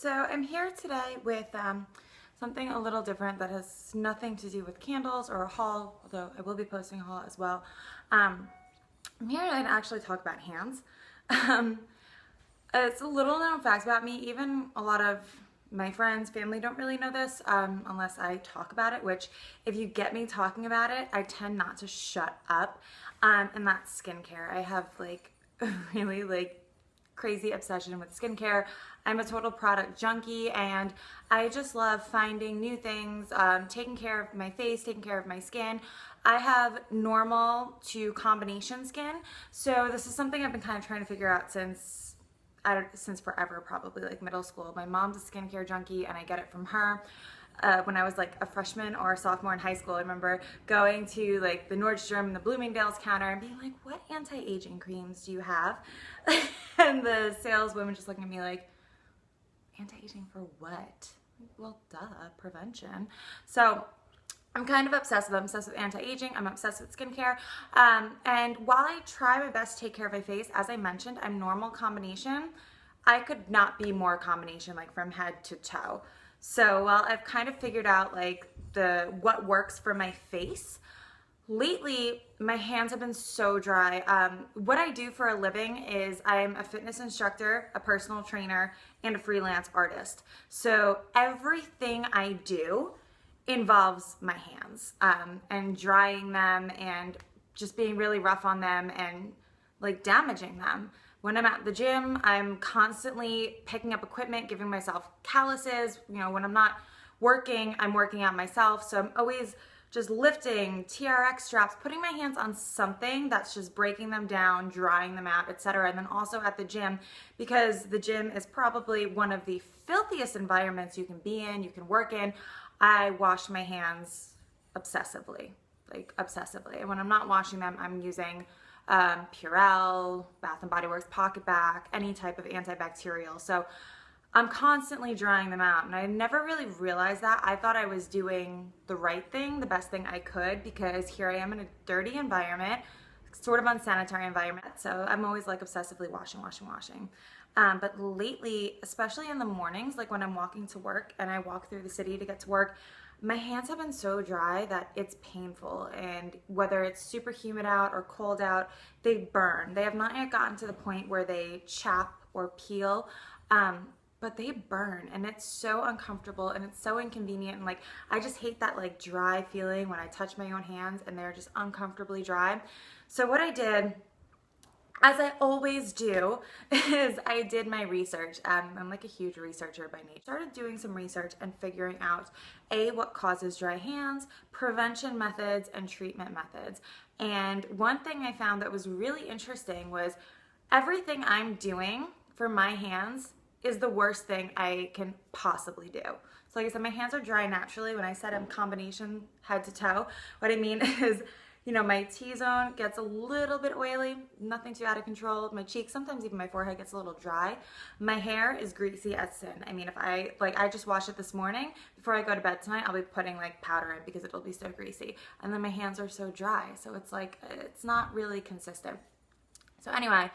So I'm here today with something a little different that has nothing to do with candles or a haul, although I will be posting a haul as well. I'm here to actually talk about hands. Um, it's a little known fact about me. Even a lot of my friends, family don't really know this unless I talk about it, which if you get me talking about it, I tend not to shut up. And that's skincare. I have like really crazy obsession with skincare. I'm a total product junkie and I just love finding new things, taking care of my face, taking care of my skin. I have normal to combination skin, so this is something I've been kind of trying to figure out since forever, probably like middle school. My mom's a skincare junkie and I get it from her. When I was like a freshman or a sophomore in high school, I remember going to like the Nordstrom and the Bloomingdale's counter and being like, what anti-aging creams do you have? And the saleswoman just looking at me like, anti-aging for what? Well, duh, prevention. So I'm kind of obsessive. I'm obsessed with anti-aging. I'm obsessed with skincare. And while I try my best to take care of my face, as I mentioned, I'm normal combination. I could not be more combination, like from head to toe. So while I've kind of figured out like what works for my face, lately my hands have been so dry. What I do for a living is I'm a fitness instructor, a personal trainer, and a freelance artist. So everything I do involves my hands and drying them and just being really rough on them and like damaging them. When I'm at the gym, I'm constantly picking up equipment, giving myself calluses. You know, when I'm not working, I'm working out myself. So I'm always just lifting, TRX straps, putting my hands on something that's just breaking them down, drying them out, etc. And then also at the gym, because the gym is probably one of the filthiest environments you can be in, you can work in, I wash my hands obsessively, like obsessively. And when I'm not washing them, I'm using Purell, Bath & Body Works, Pocket Bac, any type of antibacterial. So I'm constantly drying them out, and I never really realized that. I thought I was doing the right thing, the best thing I could, because here I am in a dirty environment, sort of unsanitary environment. So I'm always like obsessively washing. But lately, especially in the mornings, like when I'm walking to work and I walk through the city to get to work, my hands have been so dry that it's painful. And whether it's super humid out or cold out, they burn. They have not yet gotten to the point where they chap or peel, but they burn, and it's so uncomfortable and it's so inconvenient. And like, I just hate that like dry feeling when I touch my own hands and they're just uncomfortably dry. So what I did, as I always do, is I did my research. I'm like a huge researcher by nature. Started doing some research and figuring out what causes dry hands, prevention methods, and treatment methods. And one thing I found that was really interesting was everything I'm doing for my hands is the worst thing I can possibly do. So like I said, my hands are dry naturally. When I said I'm combination head to toe, what I mean is, you know, my T-zone gets a little bit oily, nothing too out of control. My cheeks, sometimes even my forehead gets a little dry. My hair is greasy as sin. I mean, if I just washed it this morning, before I go to bed tonight, I'll be putting like powder in because it'll be so greasy. And then my hands are so dry. So it's like, it's not really consistent. So anyway,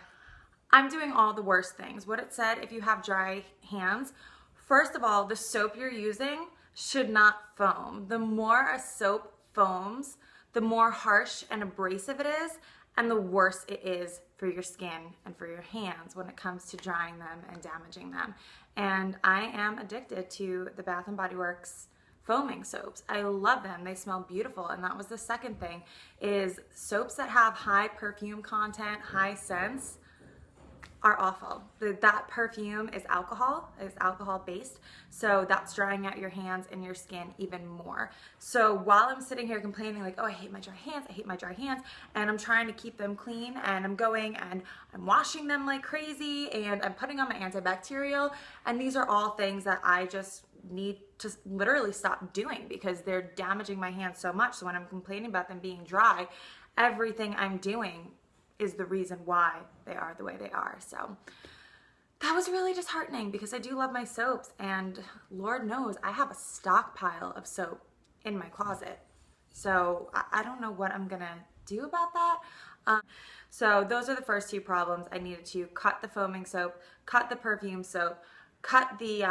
I'm doing all the worst things. What it said, if you have dry hands, first of all, the soap you're using should not foam. The more a soap foams, the more harsh and abrasive it is, and the worse it is for your skin and for your hands when it comes to drying them and damaging them. And I am addicted to the Bath & Body Works foaming soaps. I love them. They smell beautiful. And that was the second thing, is soaps that have high perfume content, high scents, are awful. That perfume is alcohol based, so that's drying out your hands and your skin even more. So while I'm sitting here complaining like, oh, I hate my dry hands, and I'm trying to keep them clean, and I'm going and I'm washing them like crazy, and I'm putting on my antibacterial, and these are all things that I just need to literally stop doing because they're damaging my hands so much. So when I'm complaining about them being dry, everything I'm doing is the reason why they are the way they are. So that was really disheartening because I do love my soaps, and Lord knows I have a stockpile of soap in my closet. So I don't know what I'm gonna do about that. So those are the first two problems. I needed to cut the foaming soap, cut the perfume soap, cut the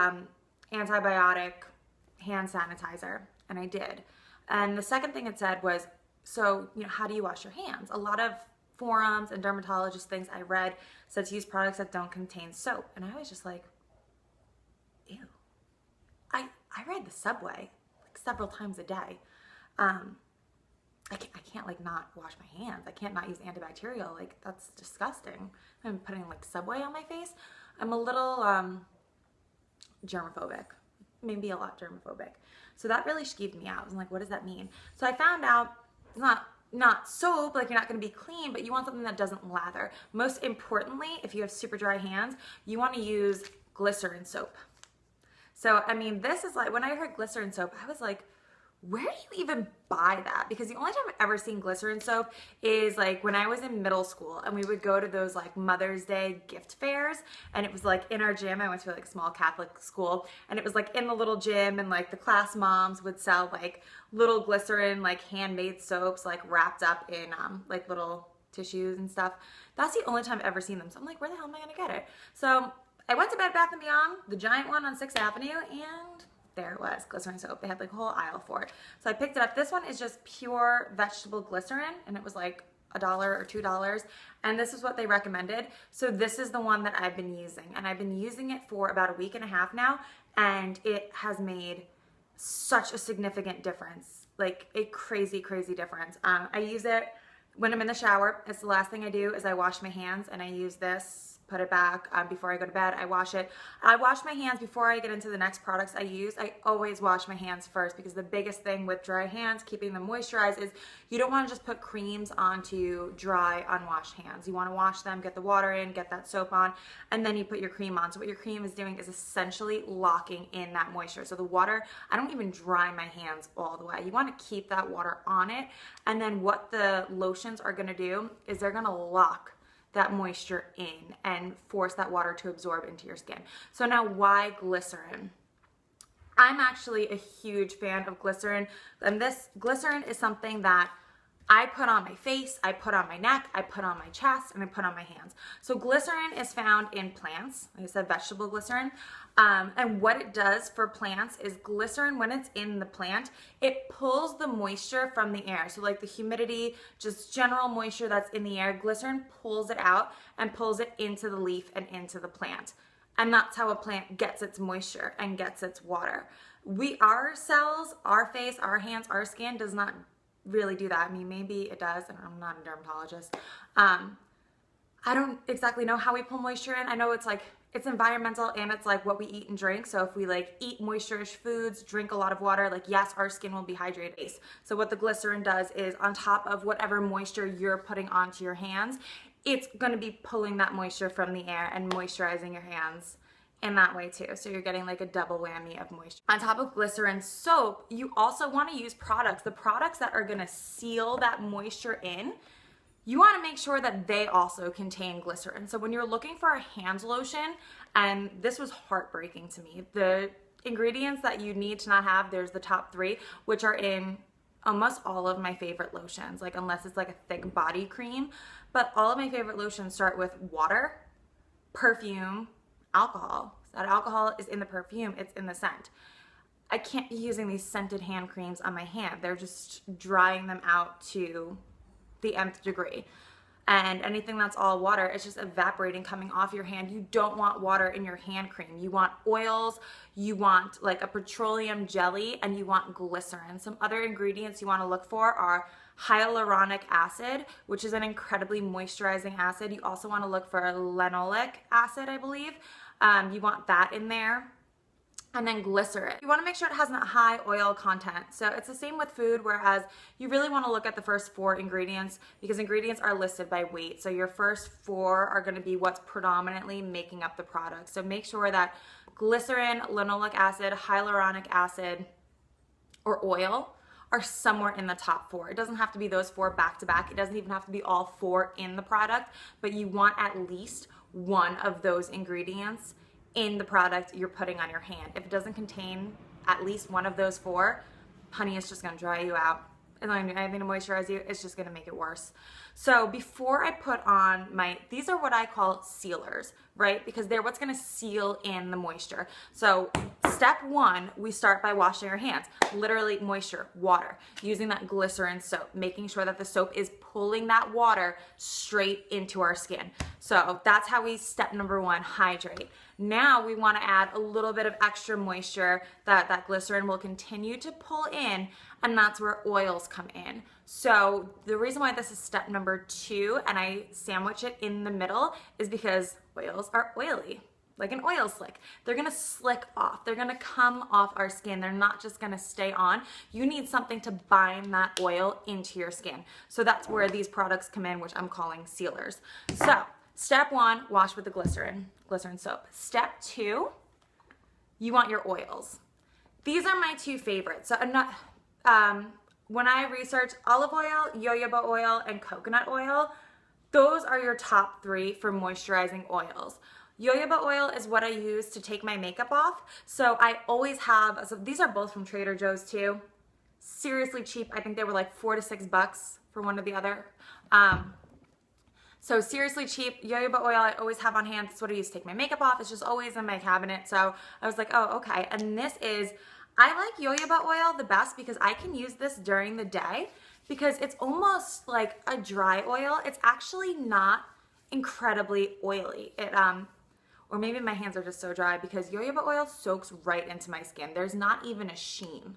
antibiotic hand sanitizer, and I did. And the second thing it said was, so, you know, how do you wash your hands? A lot of forums and dermatologist things I read said to use products that don't contain soap. And I was just like, ew. I ride the subway like several times a day. I can't like not wash my hands. I can't not use antibacterial. Like, that's disgusting. I'm putting like Subway on my face. I'm a little germophobic, maybe a lot germophobic. So that really skeeved me out. I was like, what does that mean? So I found out it's not soap, like you're not gonna be clean, but you want something that doesn't lather. Most importantly, if you have super dry hands, you wanna use glycerin soap. So, I mean, this is like, when I heard glycerin soap, I was like, where do you even buy that? Because the only time I've ever seen glycerin soap is like when I was in middle school and we would go to those like Mother's Day gift fairs, and it was like in our gym. I went to like a small Catholic school, and it was like in the little gym, and like the class moms would sell like little glycerin, like handmade soaps, like wrapped up in like little tissues and stuff. That's the only time I've ever seen them. So I'm like, where the hell am I gonna get it? So I went to Bed Bath & Beyond, the giant one on 6th Avenue, and there it was, glycerin soap. They had like a whole aisle for it. So I picked it up. This one is just pure vegetable glycerin, and it was like $1 or $2. And this is what they recommended. So this is the one that I've been using, and I've been using it for about a week and a half now, and it has made such a significant difference, like a crazy, crazy difference. I use it when I'm in the shower. It's the last thing I do is I wash my hands, and I use this, put it back before I go to bed. I wash it. I wash my hands before I get into the next products I use. I always wash my hands first, because the biggest thing with dry hands, keeping them moisturized, is you don't want to just put creams onto dry, unwashed hands. You want to wash them, get the water in, get that soap on, and then you put your cream on. So what your cream is doing is essentially locking in that moisture. So the water, I don't even dry my hands all the way. You want to keep that water on it, and then what the lotions are going to do is they're going to lock that moisture in and force that water to absorb into your skin. So now, why glycerin? I'm actually a huge fan of glycerin, and this glycerin is something that I put on my face, I put on my neck, I put on my chest, and I put on my hands. So glycerin is found in plants, like I said, vegetable glycerin. And what it does for plants is glycerin, when it's in the plant, it pulls the moisture from the air. So like the humidity, just general moisture that's in the air, glycerin pulls it out and pulls it into the leaf and into the plant. And that's how a plant gets its moisture and gets its water. Our cells, our face, our hands, our skin does not really do that. I mean, maybe it does, and I'm not a dermatologist. I don't exactly know how we pull moisture in. I know it's like, it's environmental, and it's like what we eat and drink. So if we like eat moisture-rich foods, drink a lot of water, like yes, our skin will be hydrated. So what the glycerin does is, on top of whatever moisture you're putting onto your hands, it's gonna be pulling that moisture from the air and moisturizing your hands in that way too. So you're getting like a double whammy of moisture. On top of glycerin soap, you also want to use products, the products that are going to seal that moisture in. You want to make sure that they also contain glycerin. So when you're looking for a hand lotion, and this was heartbreaking to me, the ingredients that you need to not have, there's the top 3, which are in almost all of my favorite lotions, like unless it's like a thick body cream. But all of my favorite lotions start with water, perfume, alcohol. So that alcohol is in the perfume, it's in the scent. I can't be using these scented hand creams on my hand. They're just drying them out to the nth degree. And anything that's all water, it's just evaporating, coming off your hand. You don't want water in your hand cream. You want oils, you want like a petroleum jelly, and you want glycerin. Some other ingredients you want to look for are hyaluronic acid, which is an incredibly moisturizing acid. You also want to look for linoleic acid, I believe. You want that in there. And then glycerin. You want to make sure it has a high oil content. So it's the same with food, whereas you really want to look at the first 4 ingredients, because ingredients are listed by weight. So your first 4 are going to be what's predominantly making up the product. So make sure that glycerin, linoleic acid, hyaluronic acid, or oil are somewhere in the top 4. It doesn't have to be those 4 back to back. It doesn't even have to be all 4 in the product, but you want at least one of those ingredients in the product you're putting on your hand. If it doesn't contain at least one of those 4, honey, it's just gonna dry you out. it's not gonna do anything to moisturize you. It's just gonna make it worse. So before I put on these are what I call sealers, right? Because they're what's gonna seal in the moisture. So step one, we start by washing our hands. Literally moisture, water, using that glycerin soap, making sure that the soap is pulling that water straight into our skin. So that's how we, step number one, hydrate. Now we want to add a little bit of extra moisture that glycerin will continue to pull in, and that's where oils come in. So the reason why this is step number two and I sandwich it in the middle is because oils are oily, like an oil slick. They're gonna slick off. They're gonna come off our skin. They're not just gonna stay on. You need something to bind that oil into your skin. So that's where these products come in, which I'm calling sealers. So step one, wash with the glycerin soap. Step two, you want your oils. These are my two favorites. So I'm not, when I research olive oil, jojoba oil, and coconut oil, those are your top three for moisturizing oils. Jojoba oil is what I use to take my makeup off. So I always have, so these are both from Trader Joe's too. Seriously cheap. I think they were like $4 to $6 for one or the other. So seriously cheap. Jojoba oil I always have on hand. That's what I use to take my makeup off. It's just always in my cabinet. So I was like, oh, okay. And this is, I like jojoba oil the best because I can use this during the day because it's almost like a dry oil. It's actually not incredibly oily. Or maybe my hands are just so dry because jojoba oil soaks right into my skin. There's not even a sheen.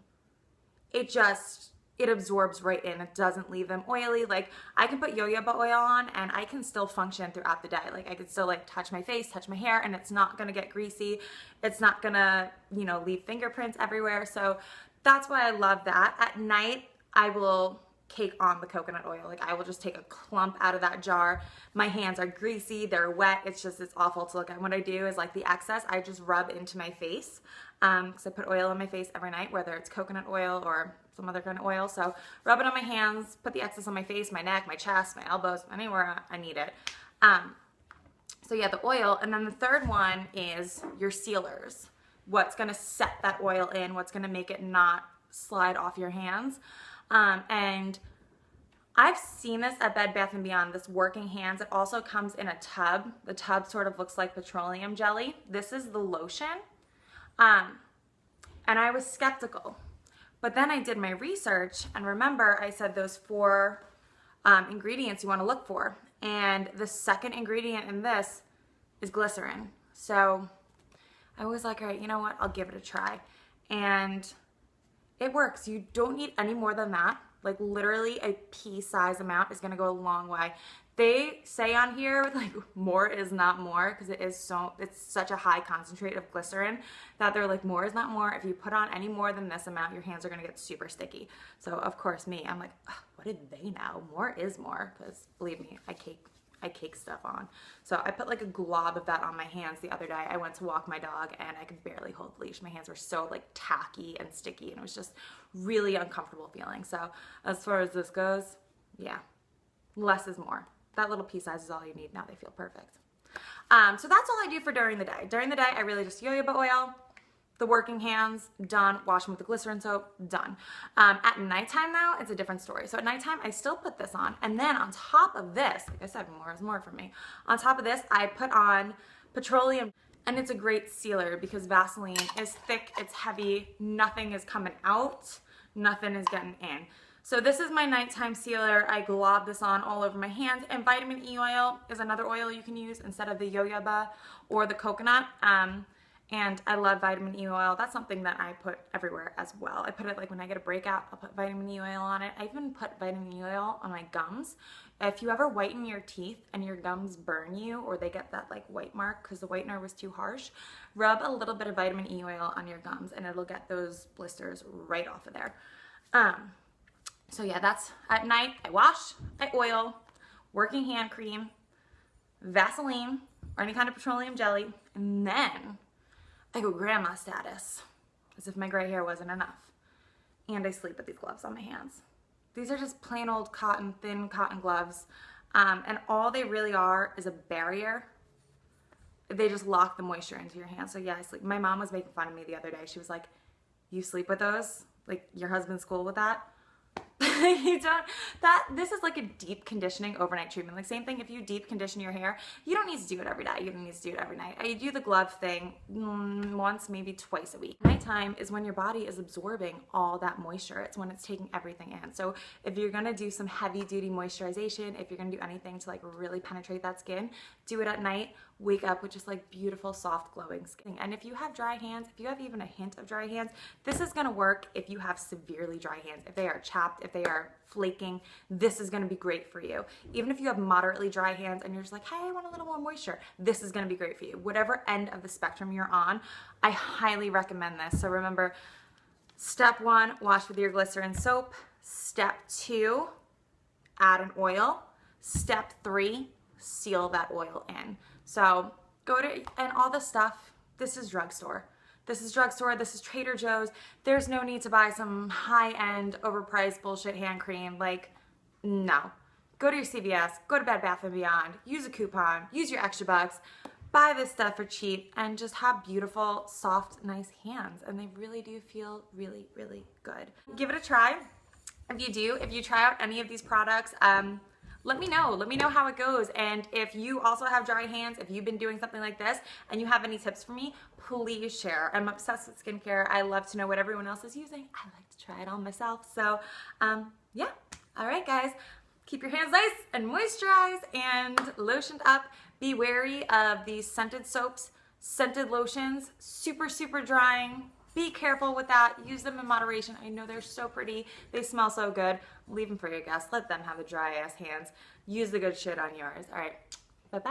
It absorbs right in. It doesn't leave them oily. Like I can put jojoba oil on and I can still function throughout the day. Like I could still like touch my face, touch my hair, and it's not gonna get greasy. It's not gonna, you know, leave fingerprints everywhere. So that's why I love that. At night, I will cake on the coconut oil. Like I will just take a clump out of that jar. My hands are greasy, they're wet. It's awful to look at. What I do is like the excess, I just rub into my face. Because I put oil on my face every night, whether it's coconut oil or some other kind of oil. So rub it on my hands, put the excess on my face, my neck, my chest, my elbows, anywhere I need it. So yeah, the oil. And then the third one is your sealers. What's gonna set that oil in, what's gonna make it not slide off your hands. And I've seen this at Bed Bath & Beyond, this working hands. It also comes in a tub. The tub sort of looks like petroleum jelly. This is the lotion. And I was skeptical, but then I did my research, and remember I said those 4 ingredients you want to look for, and the second ingredient in this is glycerin. So I was like, all right, you know what, I'll give it a try, and it works. You don't need any more than that. Like literally a pea-size amount is gonna go a long way. They say on here like more is not more because it's such a high concentrate of glycerin that they're like more is not more. If you put on any more than this amount, your hands are gonna get super sticky. So of course I'm like, what did they know? More is more, because believe me, I cake stuff on. So I put like a glob of that on my hands the other day. I went to walk my dog and I could barely hold the leash. My hands were so like tacky and sticky, and it was just really uncomfortable feeling. So as far as this goes, yeah, less is more. That little pea size is all you need. Now they feel perfect. So that's all I do for during the day. During the day, I really just jojoba oil, the working hands, done. Wash them with the glycerin soap, done. At nighttime though, it's a different story. So at nighttime, I still put this on. And then on top of this, like I said, more is more for me. On top of this, I put on petroleum, and it's a great sealer because Vaseline is thick, it's heavy, nothing is coming out, nothing is getting in. So this is my nighttime sealer. I glob this on all over my hands, and vitamin E oil is another oil you can use instead of the jojoba or the coconut. And I love vitamin E oil. That's something that I put everywhere as well. I put it like when I get a breakout, I'll put vitamin E oil on it. I even put vitamin E oil on my gums. If you ever whiten your teeth and your gums burn you, or they get that like white mark because the whitener was too harsh, rub a little bit of vitamin E oil on your gums and it'll get those blisters right off of there. So yeah, that's at night. I wash, I oil, working hand cream, Vaseline, or any kind of petroleum jelly, and then I go grandma status, as if my gray hair wasn't enough. And I sleep with these gloves on my hands. These are just plain old cotton, thin cotton gloves. And all they really are is a barrier. They just lock the moisture into your hands. So yeah, I sleep. My mom was making fun of me the other day. She was like, you sleep with those? Like, your husband's cool with that? You don't, this is like a deep conditioning overnight treatment. Like same thing if you deep condition your hair, you don't need to do it every day. You don't need to do it every night. I do the glove thing once, maybe twice a week. Nighttime is when your body is absorbing all that moisture. It's when it's taking everything in. So if you're gonna do some heavy duty moisturization, if you're gonna do anything to like really penetrate that skin, do it at night. Wake up with just like beautiful, soft, glowing skin. And if you have dry hands, if you have even a hint of dry hands, this is gonna work if you have severely dry hands. If they are chapped, if they are flaking, this is gonna be great for you. Even if you have moderately dry hands and you're just like, hey, I want a little more moisture, this is gonna be great for you. Whatever end of the spectrum you're on, I highly recommend this. So remember, step 1, wash with your glycerin soap. Step 2, add an oil. Step 3, seal that oil in. So go to, and all the stuff, this is drugstore. This is drugstore, this is Trader Joe's. There's no need to buy some high-end, overpriced bullshit hand cream. Like, no. Go to your CVS, go to Bed Bath & Beyond, use a coupon, use your extra bucks, buy this stuff for cheap, and just have beautiful, soft, nice hands. And they really do feel really, really good. Give it a try. If you try out any of these products, let me know how it goes. And if you also have dry hands, if you've been doing something like this and you have any tips for me, please share. I'm obsessed with skincare. I love to know what everyone else is using. I like to try it on myself. So yeah, all right guys, keep your hands nice and moisturized and lotioned up. Be wary of these scented soaps, scented lotions, super, super drying. Be careful with that. Use them in moderation. I know they're so pretty. They smell so good. Leave them for your guests. Let them have the dry ass hands. Use the good shit on yours. All right. Bye-bye.